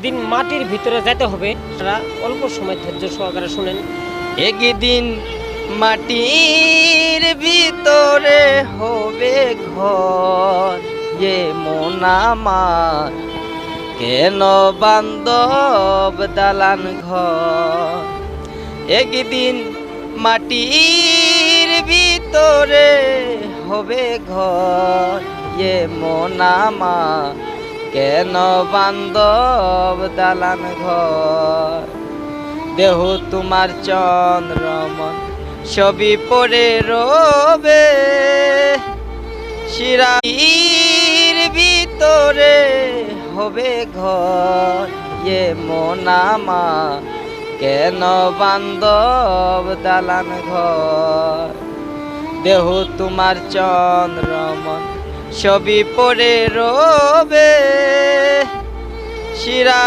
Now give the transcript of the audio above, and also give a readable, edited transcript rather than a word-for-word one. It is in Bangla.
একদিন মাটির ভিতরে যেতে হবে। আপনারা অল্প সময় ধৈর্য সহকারে শুনেন। একদিন মাটির ভিতরে হবে ঘর, এ মন আমার কেন বান্ধব দালান ঘর। একদিন মাটির ভিতরে হবে ঘর, এ মন আমার কেন বান্ধব দালান ঘর। দেহ তোমার চন্দ্রমন ছবি পড়ে রবে, শিরার ভিতরে হবে ঘর, এ মন আমার কেন বান্ধব দালান ঘর। দেহ তোমার চন্দ্রমন ছবি পড়ে রবে, শিরা